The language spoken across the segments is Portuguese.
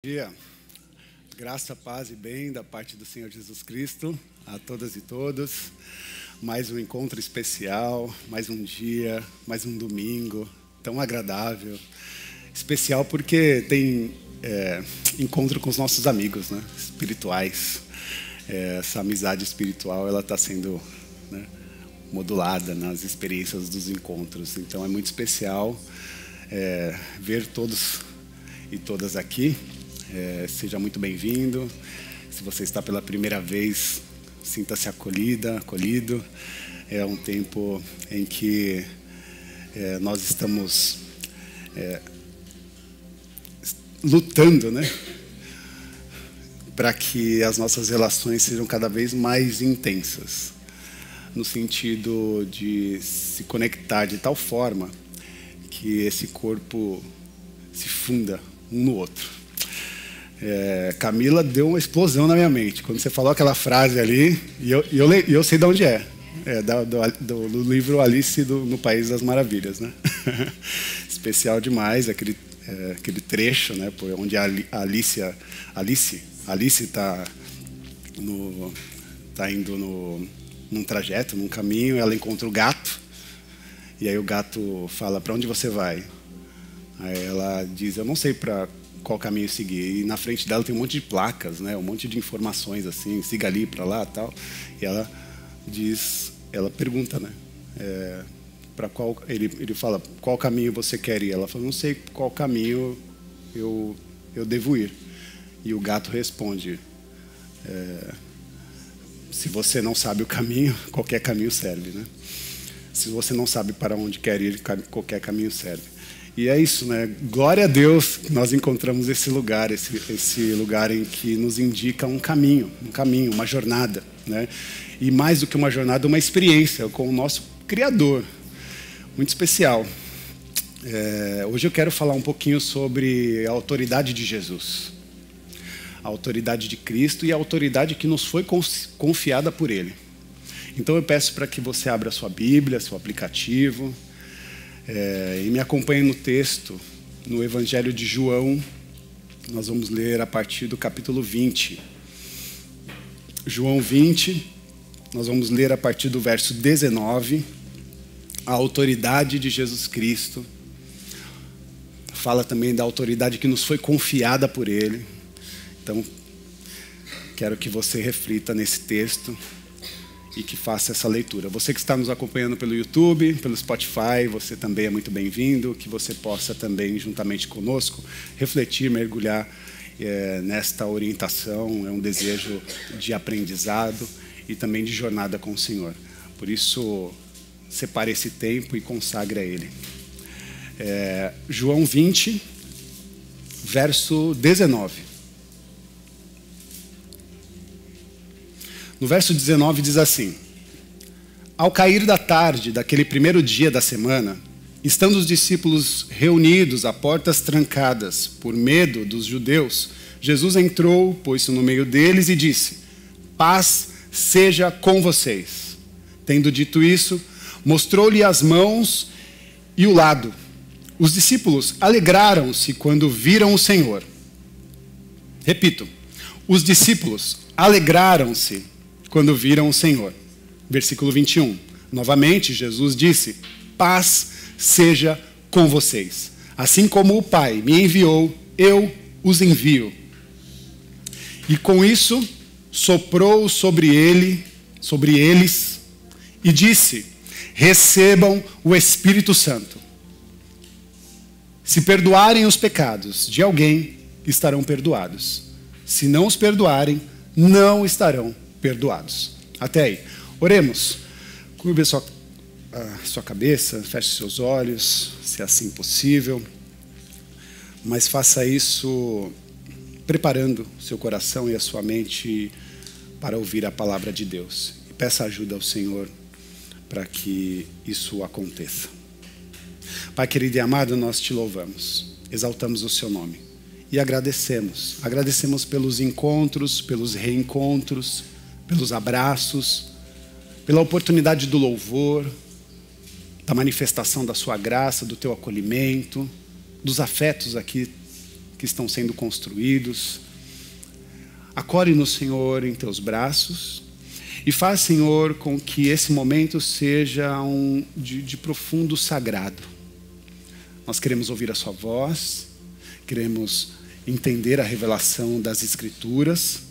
Dia, graça, paz e bem da parte do Senhor Jesus Cristo a todas e todos. Mais um encontro especial, mais um dia, mais um domingo tão agradável. Especial porque tem encontro com os nossos amigos, né, espirituais. Essa amizade espiritual ela está sendo, né, modulada nas experiências dos encontros. Então é muito especial ver todos e todas aqui. Seja muito bem-vindo. Se você está pela primeira vez, sinta-se acolhido. É um tempo em que nós estamos lutando, né, para que as nossas relações sejam cada vez mais intensas, no sentido de se conectar de tal forma que esse corpo se funda um no outro. Camila deu uma explosão na minha mente quando você falou aquela frase ali, e eu sei de onde é. Do livro Alice no País das Maravilhas, né? Especial demais aquele trecho, né? Onde a Alice está indo num trajeto, num caminho, ela encontra o gato, e aí o gato fala: "Para onde você vai?" Aí ela diz: "Eu não sei para qual caminho seguir." E na frente dela tem um monte de placas, né? Um monte de informações assim, siga ali, para lá, tal. E ela pergunta, né? Para qual ele fala: "Qual caminho você quer ir?" Ela fala: "Não sei qual caminho eu devo ir." E o gato responde: "Se você não sabe o caminho, qualquer caminho serve, né? Se você não sabe para onde quer ir, qualquer caminho serve." E é isso, né? Glória a Deus que nós encontramos esse lugar em que nos indica um caminho, uma jornada, né? E mais do que uma jornada, uma experiência com o nosso Criador, muito especial. Hoje eu quero falar um pouquinho sobre a autoridade de Jesus, a autoridade de Cristo e a autoridade que nos foi confiada por Ele. Então eu peço para que você abra sua Bíblia, seu aplicativo, e me acompanhe no texto, no Evangelho de João. Nós vamos ler a partir do capítulo 20. João 20, nós vamos ler a partir do verso 19. A autoridade de Jesus Cristo. Fala também da autoridade que nos foi confiada por Ele. Então, quero que você reflita nesse texto e que faça essa leitura. Você que está nos acompanhando pelo YouTube, pelo Spotify, você também é muito bem-vindo. Que você possa também, juntamente conosco, refletir, mergulhar nesta orientação. É um desejo de aprendizado e também de jornada com o Senhor. Por isso, separe esse tempo e consagre a Ele. João 20, verso 19. No verso 19 diz assim: "Ao cair da tarde daquele primeiro dia da semana, estando os discípulos reunidos a portas trancadas por medo dos judeus, Jesus entrou, pôs-se no meio deles e disse: 'Paz seja com vocês.' Tendo dito isso, mostrou-lhe as mãos e o lado. Os discípulos alegraram-se quando viram o Senhor." Repito, os discípulos alegraram-se quando viram o Senhor. Versículo 21. Novamente, Jesus disse: "Paz seja com vocês. Assim como o Pai me enviou, eu os envio." E com isso, soprou sobre eles, e disse: "Recebam o Espírito Santo. Se perdoarem os pecados de alguém, estarão perdoados. Se não os perdoarem, não estarão perdoados." Até aí. Oremos. Curve a sua cabeça, feche seus olhos, se assim possível. Mas faça isso preparando seu coração e a sua mente para ouvir a palavra de Deus. E peça ajuda ao Senhor para que isso aconteça. Pai querido e amado, nós te louvamos, exaltamos o seu nome e agradecemos. Agradecemos pelos encontros, pelos reencontros, pelos abraços, pela oportunidade do louvor, da manifestação da sua graça, do teu acolhimento, dos afetos aqui que estão sendo construídos. Acolhe-nos, Senhor, em teus braços e faz, Senhor, com que esse momento seja de profundo sagrado. Nós queremos ouvir a sua voz, queremos entender a revelação das Escrituras.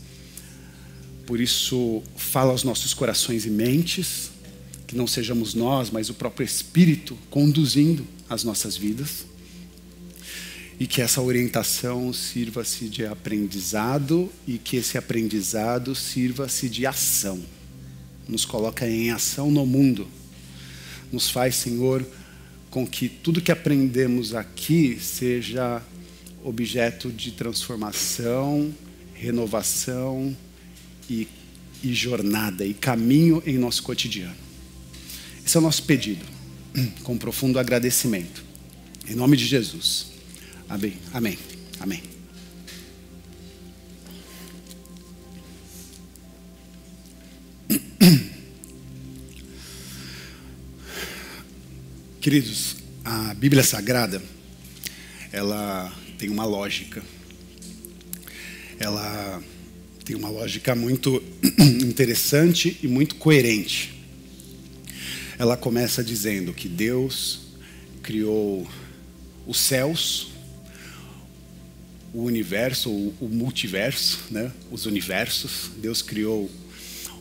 Por isso, fala aos nossos corações e mentes, que não sejamos nós, mas o próprio Espírito conduzindo as nossas vidas. E que essa orientação sirva-se de aprendizado e que esse aprendizado sirva-se de ação. Nos coloca em ação no mundo. Nos faz, Senhor, com que tudo que aprendemos aqui seja objeto de transformação, renovação e jornada e caminho em nosso cotidiano. Esse é o nosso pedido, com profundo agradecimento. Em nome de Jesus. Amém. Amém. Amém. Queridos, a Bíblia Sagrada, ela tem uma lógica. Ela tem uma lógica muito interessante e muito coerente. Ela começa dizendo que Deus criou os céus, o universo, o multiverso, né? Os universos. Deus criou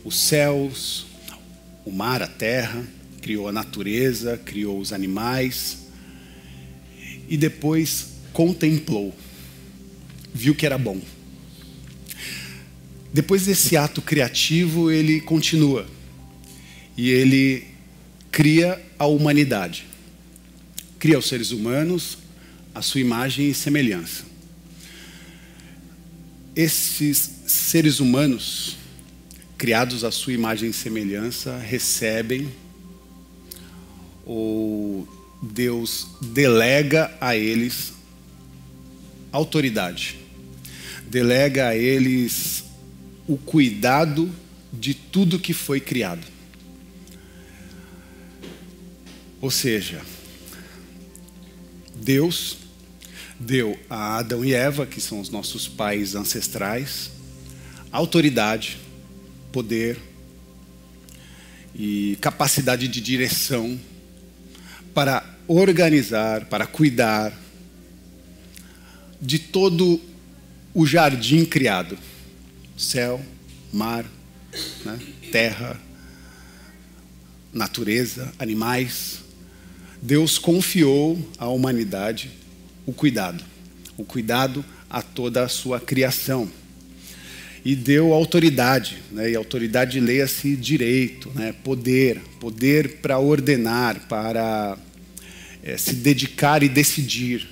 os céus, o mar, a terra, criou a natureza, criou os animais e depois contemplou, viu que era bom. Depois desse ato criativo, ele continua e ele cria a humanidade, cria os seres humanos à sua imagem e semelhança. Esses seres humanos, criados à sua imagem e semelhança, recebem, ou Deus delega a eles autoridade, delega a eles o cuidado de tudo que foi criado. Ou seja, Deus deu a Adão e Eva, que são os nossos pais ancestrais, autoridade, poder e capacidade de direção para organizar, para cuidar de todo o jardim criado. Céu, mar, né? Terra, natureza, animais. Deus confiou à humanidade o cuidado a toda a sua criação. E deu autoridade, né? E autoridade, leia-se direito, né? Poder para ordenar, para se dedicar e decidir,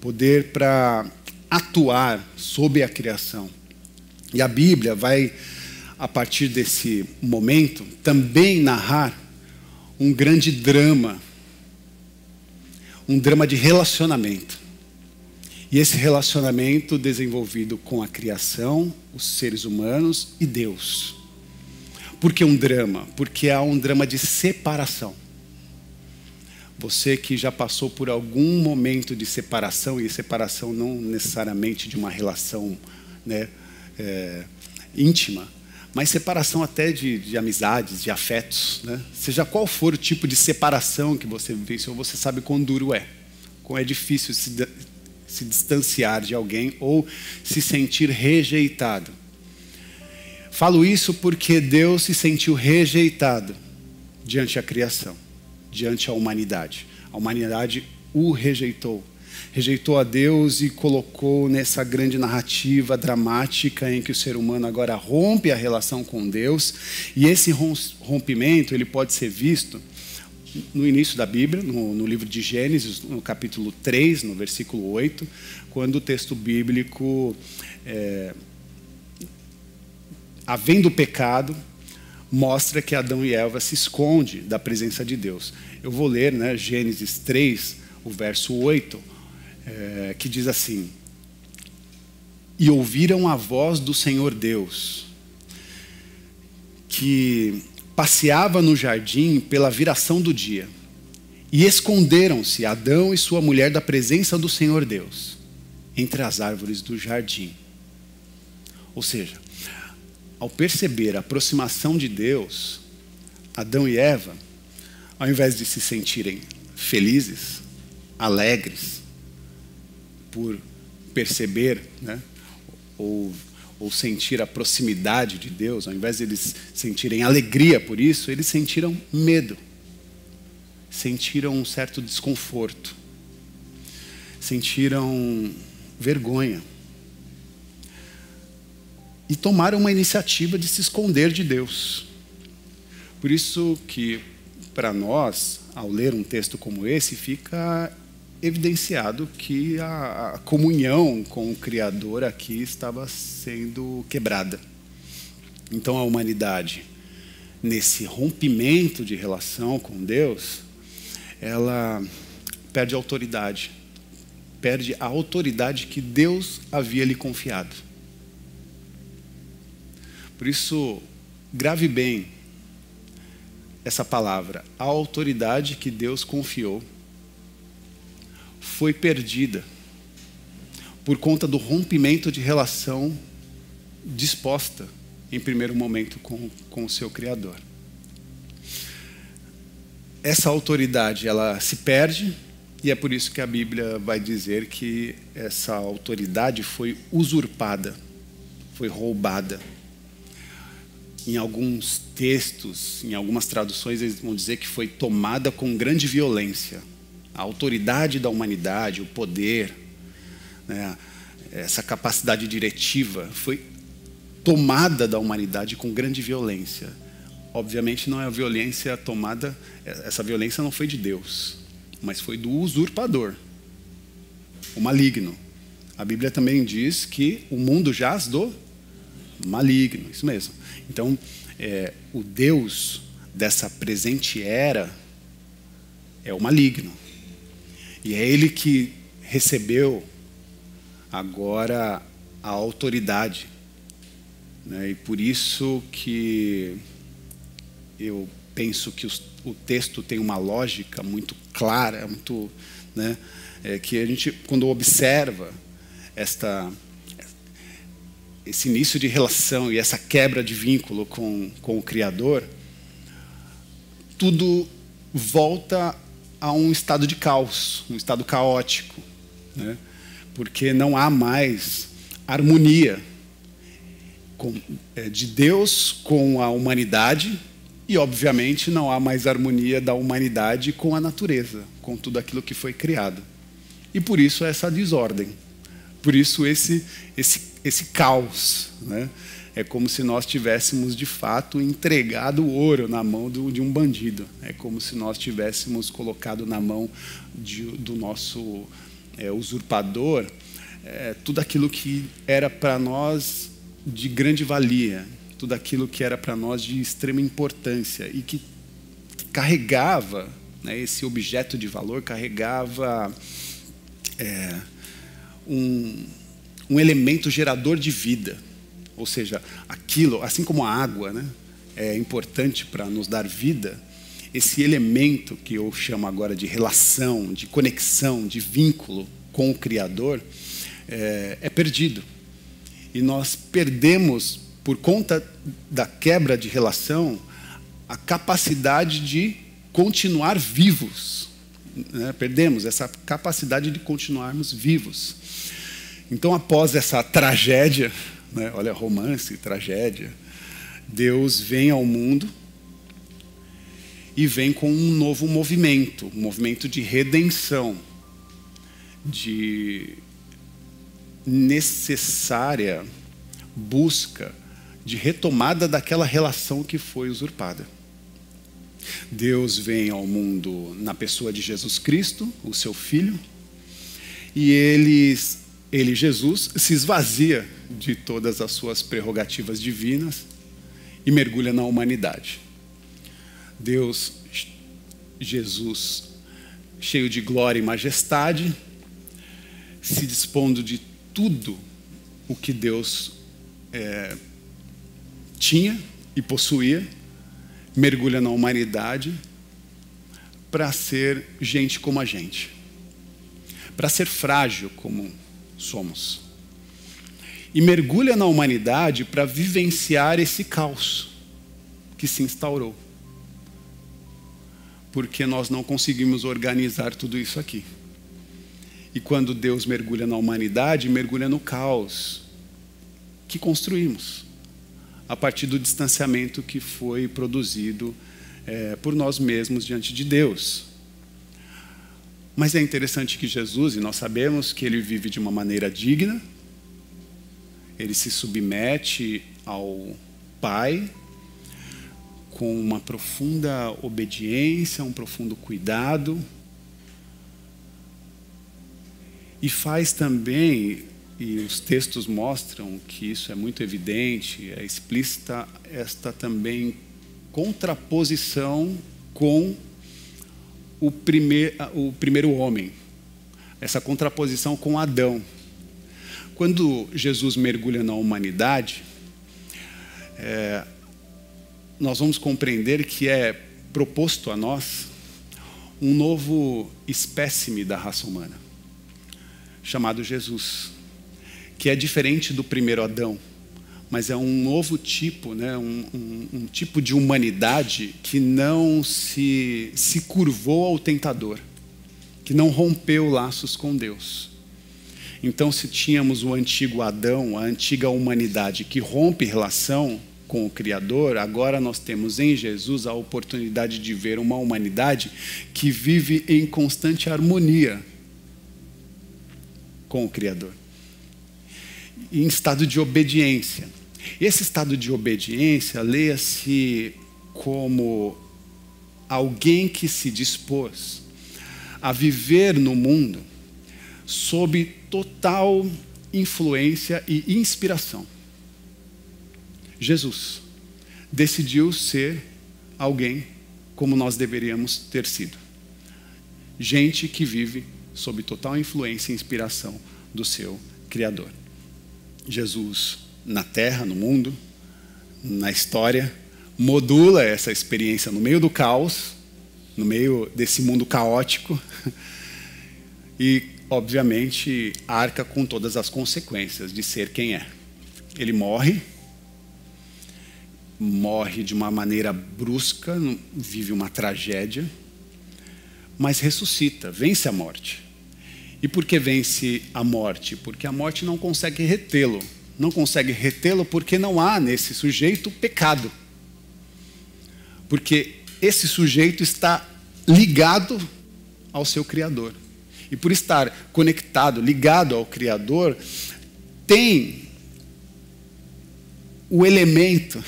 poder para atuar sobre a criação. E a Bíblia vai, a partir desse momento, também narrar um grande drama, um drama de relacionamento. E esse relacionamento desenvolvido com a criação, os seres humanos e Deus. Por que um drama? Porque há um drama de separação. Você que já passou por algum momento de separação, e separação não necessariamente de uma relação, né, íntima, mas separação até de amizades, de afetos, né? Seja qual for o tipo de separação que você vivenciou, você sabe quão duro é. Como é difícil se distanciar de alguém ou se sentir rejeitado. Falo isso porque Deus se sentiu rejeitado diante da criação, diante da humanidade. A humanidade o rejeitou. Rejeitou a Deus e colocou nessa grande narrativa dramática em que o ser humano agora rompe a relação com Deus. E esse rompimento ele pode ser visto no início da Bíblia, no livro de Gênesis, no capítulo 3, no versículo 8, quando o texto bíblico, havendo pecado, mostra que Adão e Eva se escondem da presença de Deus. Eu vou ler, né, Gênesis 3, o verso 8, que diz assim: e ouviram a voz do Senhor Deus, que passeava no jardim pela viração do dia, e esconderam-se Adão e sua mulher da presença do Senhor Deus. entre as árvores do jardim. Ou seja, ao perceber a aproximação de Deus, Adão e Eva, ao invés de se sentirem felizes, alegres, por perceber, né, ou sentir a proximidade de Deus, ao invés de eles sentirem alegria por isso, eles sentiram medo, sentiram um certo desconforto, sentiram vergonha e tomaram uma iniciativa de se esconder de Deus. Por isso que, para nós, ao ler um texto como esse, fica evidenciado que a comunhão com o Criador aqui estava sendo quebrada. Então a humanidade, nesse rompimento de relação com Deus, ela perde a autoridade. Perde a autoridade que Deus havia lhe confiado. Por isso, grave bem essa palavra. A autoridade que Deus confiou foi perdida por conta do rompimento de relação disposta em primeiro momento com o seu Criador. Essa autoridade, ela se perde, e é por isso que a Bíblia vai dizer que essa autoridade foi usurpada, foi roubada. Em alguns textos, em algumas traduções, eles vão dizer que foi tomada com grande violência. A autoridade da humanidade, o poder, né, essa capacidade diretiva foi tomada da humanidade com grande violência. Obviamente não é a violência tomada, essa violência não foi de Deus, mas foi do usurpador, o maligno. A Bíblia também diz que o mundo jaz do maligno, isso mesmo. Então, o Deus dessa presente era é o maligno. E é ele que recebeu agora a autoridade, né? E por isso que eu penso que o texto tem uma lógica muito clara, muito, né? Que a gente, quando observa esse início de relação e essa quebra de vínculo com o Criador, tudo volta a um estado de caos, um estado caótico, né? Porque não há mais harmonia de Deus com a humanidade e, obviamente, não há mais harmonia da humanidade com a natureza, com tudo aquilo que foi criado. E por isso essa desordem, por isso esse caos, né? É como se nós tivéssemos, de fato, entregado o ouro na mão de um bandido. É como se nós tivéssemos colocado na mão do nosso usurpador tudo aquilo que era para nós de grande valia, tudo aquilo que era para nós de extrema importância e que carregava, né, esse objeto de valor, carregava um elemento gerador de vida. Ou seja, aquilo, assim como a água, né, é importante para nos dar vida, esse elemento que eu chamo agora de relação, de conexão, de vínculo com o Criador, é perdido. E nós perdemos, por conta da quebra de relação, a capacidade de continuar vivos, né? Perdemos essa capacidade de continuarmos vivos. Então, após essa tragédia, né? Olha, romance, tragédia, Deus vem ao mundo e vem com um novo movimento, um movimento de redenção, de necessária busca de retomada daquela relação que foi usurpada. Deus vem ao mundo na pessoa de Jesus Cristo, o seu Filho, e ele, Jesus, se esvazia de todas as suas prerrogativas divinas e mergulha na humanidade. Deus, Jesus, cheio de glória e majestade, se dispondo de tudo o que Deus tinha e possuía, mergulha na humanidade para ser gente como a gente, para ser frágil como somos. E mergulha na humanidade para vivenciar esse caos que se instaurou. Porque nós não conseguimos organizar tudo isso aqui. E quando Deus mergulha na humanidade, mergulha no caos que construímos, a partir do distanciamento que foi produzido por nós mesmos diante de Deus. Mas é interessante que Jesus, e nós sabemos que ele vive de uma maneira digna, ele se submete ao Pai com uma profunda obediência, um profundo cuidado, e faz também, e os textos mostram que isso é muito evidente, é explícita esta também contraposição com o primeiro homem, essa contraposição com Adão. Quando Jesus mergulha na humanidade, nós vamos compreender que é proposto a nós um novo espécime da raça humana, chamado Jesus, que é diferente do primeiro Adão, mas é um novo tipo, né? um tipo de humanidade que não se curvou ao tentador, que não rompeu laços com Deus. Então, se tínhamos o antigo Adão, a antiga humanidade que rompe relação com o Criador, agora nós temos em Jesus a oportunidade de ver uma humanidade que vive em constante harmonia com o Criador, em estado de obediência. Esse estado de obediência, leia-se como alguém que se dispôs a viver no mundo sob total influência e inspiração. Jesus decidiu ser alguém como nós deveríamos ter sido. Gente que vive sob total influência e inspiração do seu Criador. Jesus, na terra, no mundo, na história, modula essa experiência no meio do caos, no meio desse mundo caótico, e, obviamente, arca com todas as consequências de ser quem é. Ele morre de uma maneira brusca, vive uma tragédia, mas ressuscita, vence a morte. E por que vence a morte? Porque a morte não consegue retê-lo. Não consegue retê-lo porque não há nesse sujeito pecado. Porque esse sujeito está ligado ao seu Criador. E por estar conectado, ligado ao Criador, tem o elemento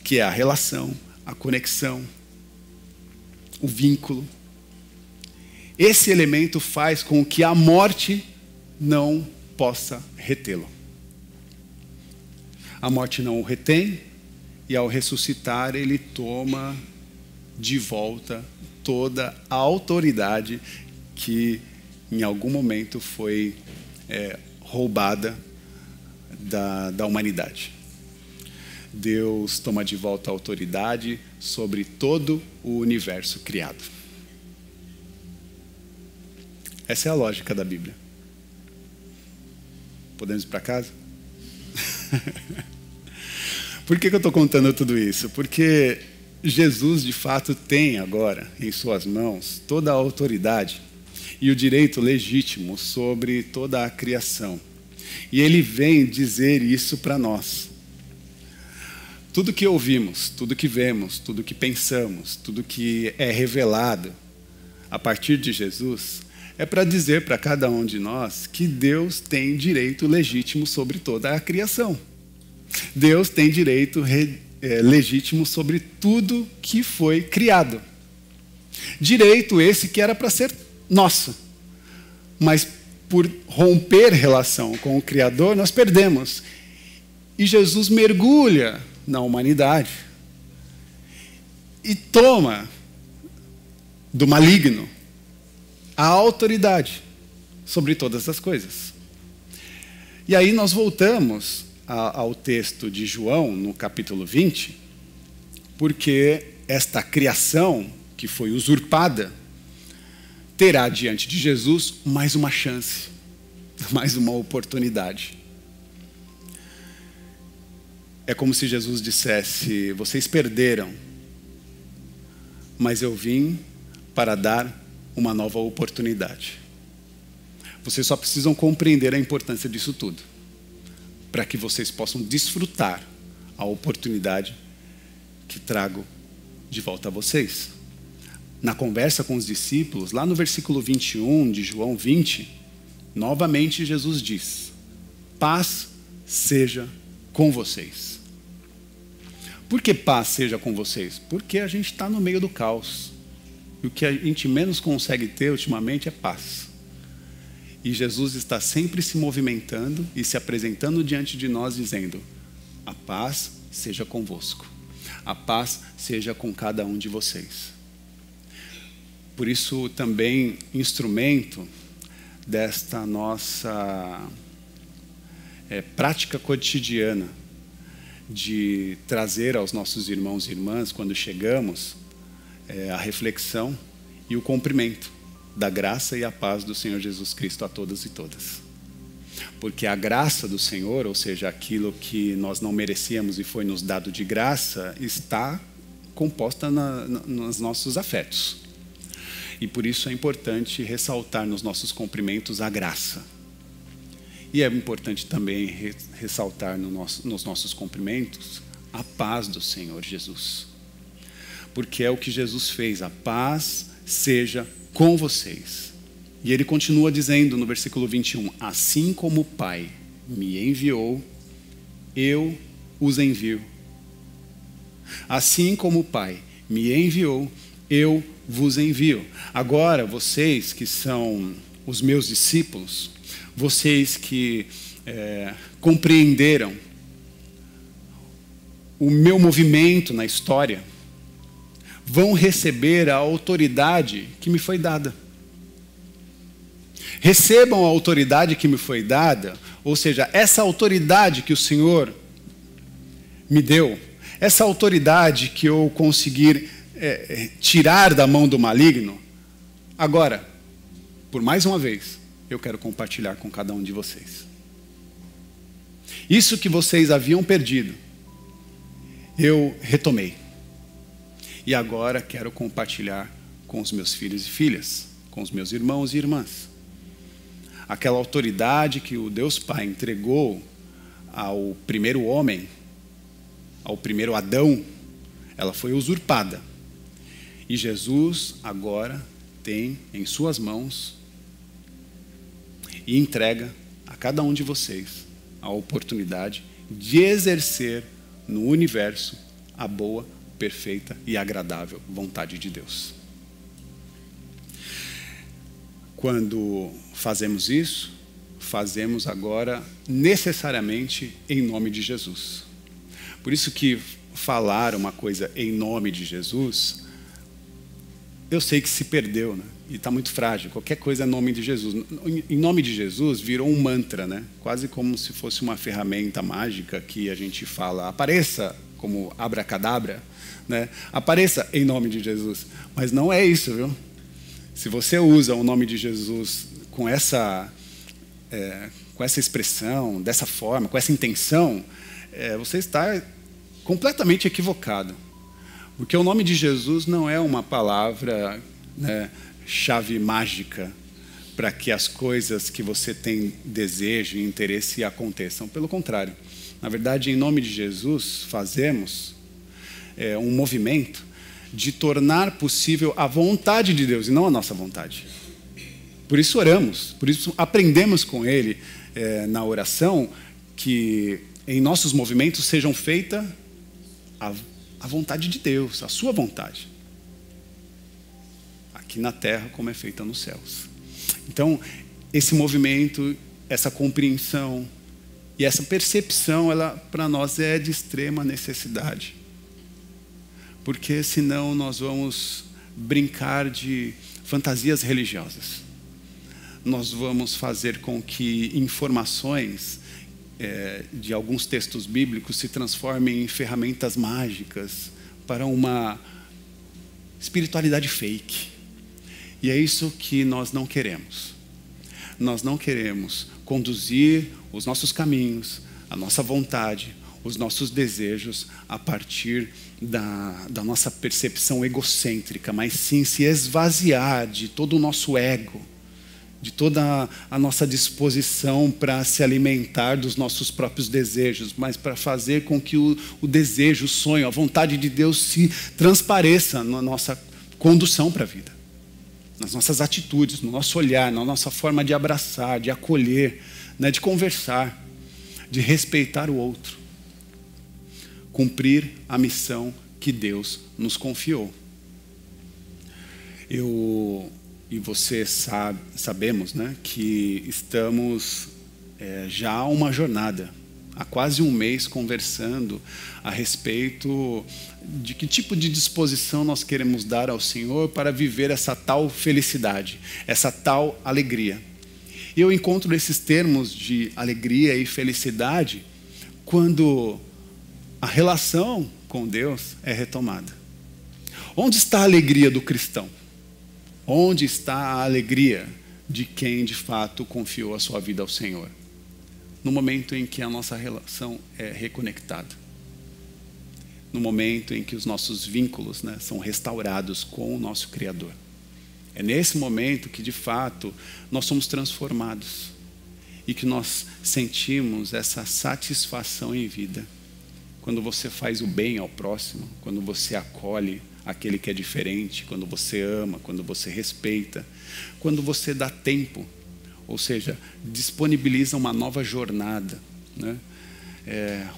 que é a relação, a conexão, o vínculo. Esse elemento faz com que a morte não possa retê-lo. A morte não o retém, e ao ressuscitar ele toma de volta toda a autoridade que em algum momento foi roubada da humanidade. Deus toma de volta a autoridade sobre todo o universo criado. Essa é a lógica da Bíblia. Podemos ir para casa? Por que eu estou contando tudo isso? Porque Jesus, de fato, tem agora em suas mãos toda a autoridade e o direito legítimo sobre toda a criação. E ele vem dizer isso para nós. Tudo que ouvimos, tudo que vemos, tudo que pensamos, tudo que é revelado a partir de Jesus, é para dizer para cada um de nós que Deus tem direito legítimo sobre toda a criação. Deus tem direito legítimo sobre tudo que foi criado. Direito esse que era para ser nosso. Mas por romper relação com o Criador, nós perdemos. E Jesus mergulha na humanidade e toma do maligno a autoridade sobre todas as coisas. E aí nós voltamos ao texto de João, no capítulo 20, porque esta criação que foi usurpada terá diante de Jesus mais uma chance, mais uma oportunidade. É como se Jesus dissesse: vocês perderam, mas eu vim para dar uma nova oportunidade. Vocês só precisam compreender a importância disso tudo, para que vocês possam desfrutar a oportunidade que trago de volta a vocês. Na conversa com os discípulos, lá no versículo 21 de João 20, novamente Jesus diz: paz seja com vocês. Por que paz seja com vocês? Porque a gente está no meio do caos. E o que a gente menos consegue ter ultimamente é paz. E Jesus está sempre se movimentando e se apresentando diante de nós, dizendo: a paz seja convosco. A paz seja com cada um de vocês. Por isso, também, instrumento desta nossa prática cotidiana de trazer aos nossos irmãos e irmãs, quando chegamos, a reflexão e o cumprimento da graça e a paz do Senhor Jesus Cristo a todas e todas. Porque a graça do Senhor, ou seja, aquilo que nós não merecíamos e foi nos dado de graça, está composta nos nossos afetos. E por isso é importante ressaltar nos nossos cumprimentos a graça. E é importante também ressaltar nos nossos cumprimentos a paz do Senhor Jesus. Porque é o que Jesus fez: a paz seja com vocês. E ele continua dizendo no versículo 21, assim como o Pai me enviou, eu os envio. Assim como o Pai me enviou, eu vos envio. Agora, vocês que são os meus discípulos, vocês que compreenderam o meu movimento na história, vão receber a autoridade que me foi dada. Recebam a autoridade que me foi dada, ou seja, essa autoridade que o Senhor me deu, essa autoridade que eu consegui tirar da mão do maligno, agora, por mais uma vez, eu quero compartilhar com cada um de vocês. Isso que vocês haviam perdido, eu retomei. E agora quero compartilhar com os meus filhos e filhas, com os meus irmãos e irmãs. Aquela autoridade que o Deus Pai entregou ao primeiro homem, ao primeiro Adão, ela foi usurpada. E Jesus agora tem em suas mãos e entrega a cada um de vocês a oportunidade de exercer no universo a boa, perfeita e agradável vontade de Deus. Quando fazemos isso, fazemos agora necessariamente em nome de Jesus. Por isso que falar uma coisa em nome de Jesus, eu sei que se perdeu, né? E está muito frágil. Qualquer coisa é nome de Jesus. Em nome de Jesus virou um mantra, né? Quase como se fosse uma ferramenta mágica que a gente fala, apareça, como abracadabra, né? Apareça em nome de Jesus. Mas não é isso, viu? Se você usa o nome de Jesus com essa expressão, dessa forma, com essa intenção, você está completamente equivocado. Porque o nome de Jesus não é uma palavra, né, chave mágica para que as coisas que você tem desejo e interesse aconteçam. Pelo contrário. Na verdade, em nome de Jesus, fazemos um movimento de tornar possível a vontade de Deus e não a nossa vontade. Por isso oramos, por isso aprendemos com Ele na oração que em nossos movimentos sejam feitas a vontade de Deus, a sua vontade. Aqui na terra como é feita nos céus. Então, esse movimento, essa compreensão e essa percepção, ela para nós é de extrema necessidade. Porque senão nós vamos brincar de fantasias religiosas. Nós vamos fazer com que informações de alguns textos bíblicos se transformem em ferramentas mágicas para uma espiritualidade fake. E é isso que nós não queremos. Nós não queremos conduzir os nossos caminhos, a nossa vontade, os nossos desejos a partir da nossa percepção egocêntrica, mas sim se esvaziar de todo o nosso ego, de toda a nossa disposição para se alimentar dos nossos próprios desejos, mas para fazer com que o desejo, o sonho, a vontade de Deus se transpareça na nossa condução para a vida, nas nossas atitudes, no nosso olhar, na nossa forma de abraçar, de acolher, né, de conversar, de respeitar o outro. Cumprir a missão que Deus nos confiou. Eu e você sabemos, né, que estamos já há uma jornada, há quase um mês conversando a respeito de que tipo de disposição nós queremos dar ao Senhor para viver essa tal felicidade, essa tal alegria. E eu encontro esses termos de alegria e felicidade quando a relação com Deus é retomada. Onde está a alegria do cristão? Onde está a alegria de quem de fato confiou a sua vida ao Senhor? No momento em que a nossa relação é reconectada. No momento em que os nossos vínculos, né, são restaurados com o nosso Criador. É nesse momento que de fato nós somos transformados. E que nós sentimos essa satisfação em vida. Quando você faz o bem ao próximo, quando você acolhe aquele que é diferente, quando você ama, quando você respeita, quando você dá tempo, ou seja, disponibiliza uma nova jornada, né?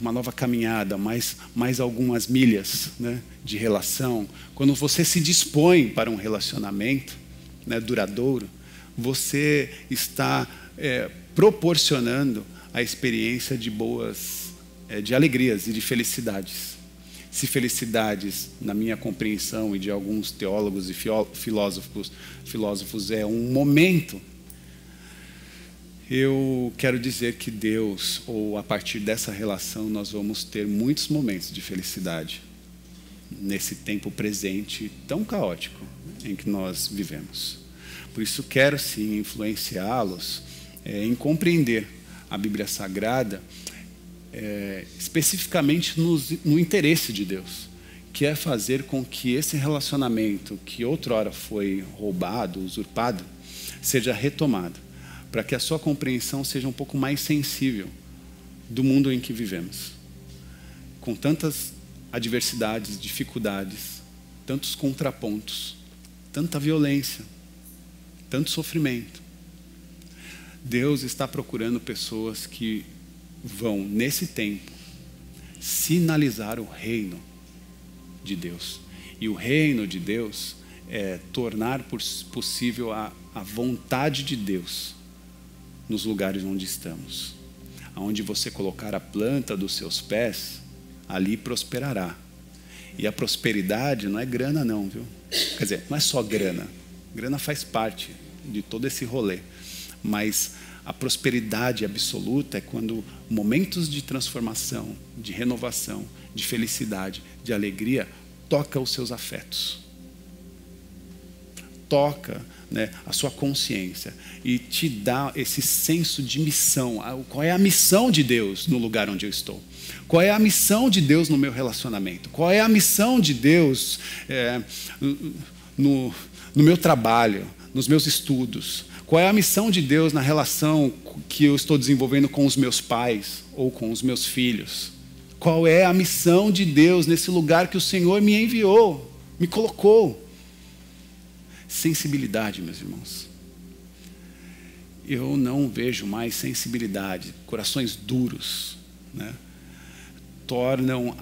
Uma nova caminhada, mais algumas milhas, né, de relação. Quando você se dispõe para um relacionamento, né, duradouro, você está proporcionando a experiência de de alegrias e de felicidades. Se felicidades, na minha compreensão e de alguns teólogos e filósofos, é um momento, eu quero dizer que Deus, ou a partir dessa relação, nós vamos ter muitos momentos de felicidade nesse tempo presente tão caótico em que nós vivemos. Por isso quero sim influenciá-los em compreender a Bíblia Sagrada, especificamente no interesse de Deus, que é fazer com que esse relacionamento que outrora foi roubado, usurpado, seja retomado, para que a sua compreensão seja um pouco mais sensível do mundo em que vivemos, com tantas adversidades, dificuldades, tantos contrapontos, tanta violência, tanto sofrimento. Deus está procurando pessoas que vão, nesse tempo, sinalizar o reino de Deus. E o reino de Deus é tornar possível a vontade de Deus nos lugares onde estamos. Aonde você colocar a planta dos seus pés, ali prosperará. E a prosperidade não é grana não, viu? Quer dizer, não é só grana. Grana faz parte de todo esse rolê. Mas a prosperidade absoluta é quando momentos de transformação, de renovação, de felicidade, de alegria, toca os seus afetos. Toca, né, a sua consciência e te dá esse senso de missão. Qual é a missão de Deus no lugar onde eu estou? Qual é a missão de Deus no meu relacionamento? Qual é a missão de Deus no meu trabalho, nos meus estudos? Qual é a missão de Deus na relação que eu estou desenvolvendo com os meus pais ou com os meus filhos? Qual é a missão de Deus nesse lugar que o Senhor me enviou, me colocou? Sensibilidade, meus irmãos. Eu não vejo mais sensibilidade. Corações duros, né, tornam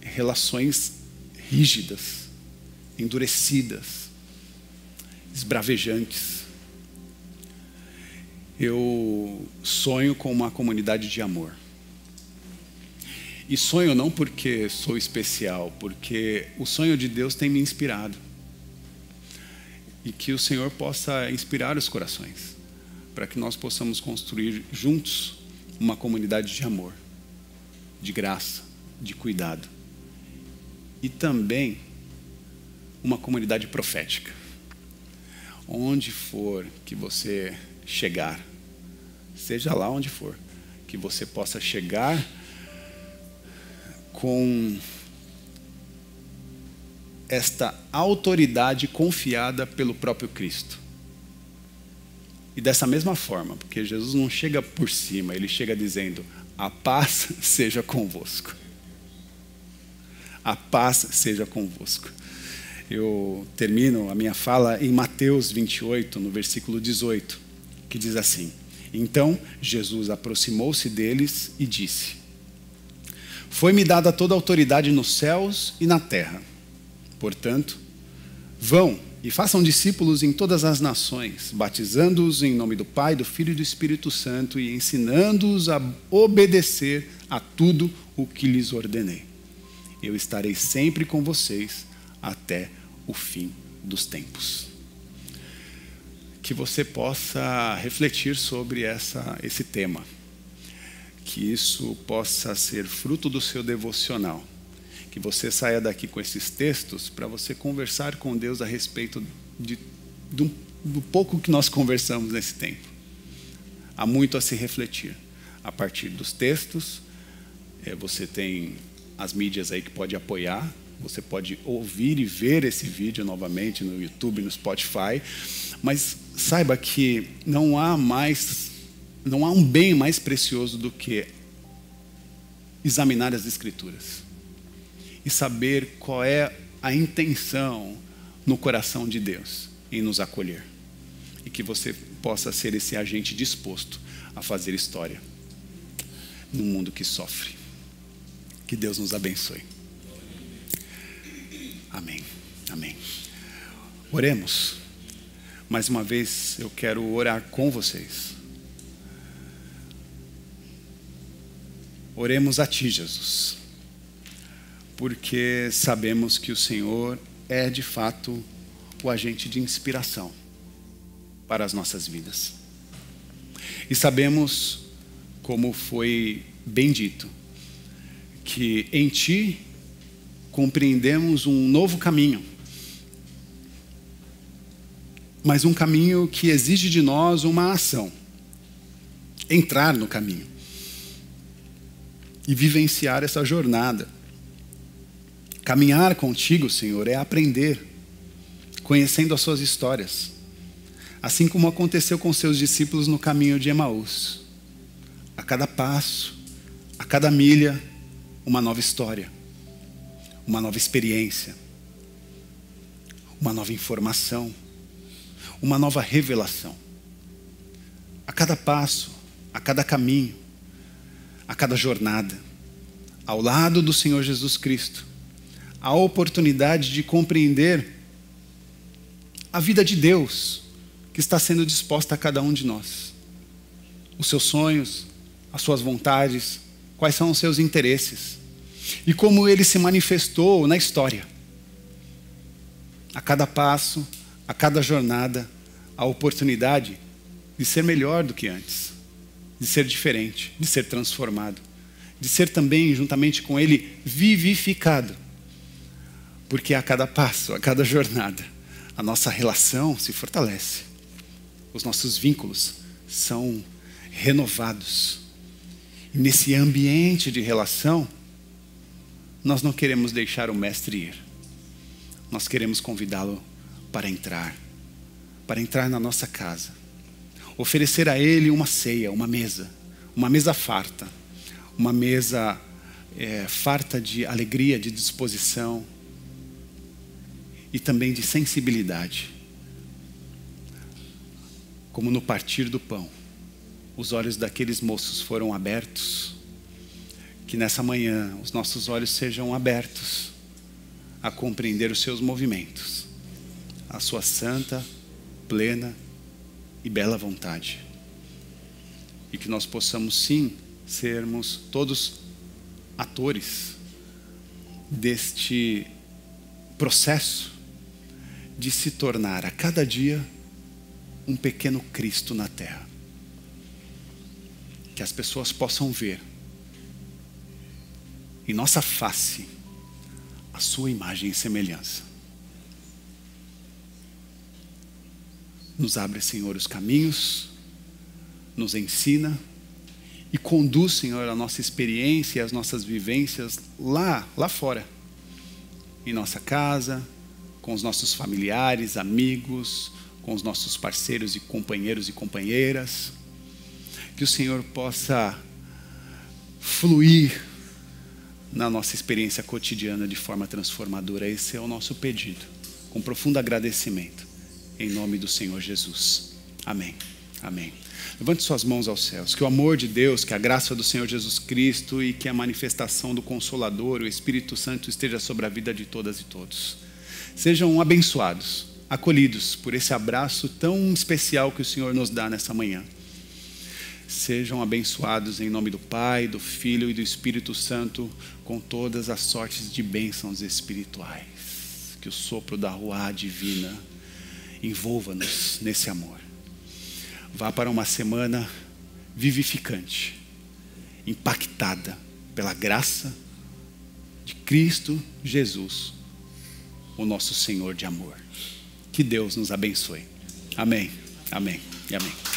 relações rígidas, endurecidas, esbravejantes. Eu sonho com uma comunidade de amor. E sonho não porque sou especial, porque o sonho de Deus tem me inspirado. E que o Senhor possa inspirar os corações, para que nós possamos construir juntos uma comunidade de amor, de graça, de cuidado. E também uma comunidade profética. onde for que você chegar, seja lá onde for, que você possa chegar com esta autoridade confiada pelo próprio Cristo. E dessa mesma forma, porque Jesus não chega por cima, ele chega dizendo: a paz seja convosco. A paz seja convosco. Eu termino a minha fala em Mateus 28, no versículo 18, que diz assim: então Jesus aproximou-se deles e disse: foi-me dada toda a autoridade nos céus e na terra. Portanto, vão e façam discípulos em todas as nações, batizando-os em nome do Pai, do Filho e do Espírito Santo e ensinando-os a obedecer a tudo o que lhes ordenei. Eu estarei sempre com vocês até o fim dos tempos. Que você possa refletir sobre esse tema. Que isso possa ser fruto do seu devocional. Que você saia daqui com esses textos para você conversar com Deus a respeito do pouco que nós conversamos nesse tempo. Há muito a se refletir. A partir dos textos, você tem as mídias aí que pode apoiar. Você pode ouvir e ver esse vídeo novamente no YouTube, no Spotify. Mas saiba que não há um bem mais precioso do que examinar as Escrituras e saber qual é a intenção no coração de Deus em nos acolher. E que você possa ser esse agente disposto a fazer história num mundo que sofre. Que Deus nos abençoe. Amém. Amém. Oremos. Mais uma vez eu quero orar com vocês. Oremos a Ti, Jesus. Porque sabemos que o Senhor é de fato o agente de inspiração para as nossas vidas. E sabemos, como foi bem dito, que em Ti compreendemos um novo caminho. Mas um caminho que exige de nós uma ação. Entrar no caminho. E vivenciar essa jornada. Caminhar contigo, Senhor, é aprender, conhecendo as suas histórias. Assim como aconteceu com seus discípulos no caminho de Emaús. A cada passo, a cada milha, uma nova história. Uma nova experiência. Uma nova informação. Uma nova revelação. A cada passo, a cada caminho, a cada jornada, ao lado do Senhor Jesus Cristo, a oportunidade de compreender a vida de Deus que está sendo disposta a cada um de nós. Os seus sonhos, as suas vontades, quais são os seus interesses e como Ele se manifestou na história. A cada passo, a cada jornada, a oportunidade de ser melhor do que antes, de ser diferente, de ser transformado, de ser também, juntamente com Ele, vivificado. Porque a cada passo, a cada jornada, a nossa relação se fortalece. Os nossos vínculos são renovados. E nesse ambiente de relação, nós não queremos deixar o Mestre ir. Nós queremos convidá-lo para entrar na nossa casa. Oferecer a Ele uma ceia, uma mesa farta. Uma mesa farta de alegria, de disposição, e também de sensibilidade. Como no partir do pão, os olhos daqueles moços foram abertos, que nessa manhã os nossos olhos sejam abertos a compreender os seus movimentos, a sua santa, plena e bela vontade. E que nós possamos sim sermos todos atores deste processo de se tornar a cada dia um pequeno Cristo na terra. Que as pessoas possam ver em nossa face a sua imagem e semelhança. Nos abre, Senhor, os caminhos, nos ensina e conduz, Senhor, a nossa experiência e as nossas vivências lá fora, em nossa casa, com os nossos familiares, amigos, com os nossos parceiros e companheiros e companheiras. Que o Senhor possa fluir na nossa experiência cotidiana de forma transformadora. Esse é o nosso pedido, com profundo agradecimento, em nome do Senhor Jesus. Amém. Amém. Levante suas mãos aos céus. Que o amor de Deus, que a graça do Senhor Jesus Cristo e que a manifestação do Consolador, o Espírito Santo, esteja sobre a vida de todas e todos. Sejam abençoados, acolhidos por esse abraço tão especial que o Senhor nos dá nessa manhã. Sejam abençoados em nome do Pai, do Filho e do Espírito Santo, com todas as sortes de bênçãos espirituais. Que o sopro da Ruá divina envolva-nos nesse amor. Vá para uma semana vivificante, impactada pela graça de Cristo Jesus, o nosso Senhor de amor. Que Deus nos abençoe. Amém, amém e amém.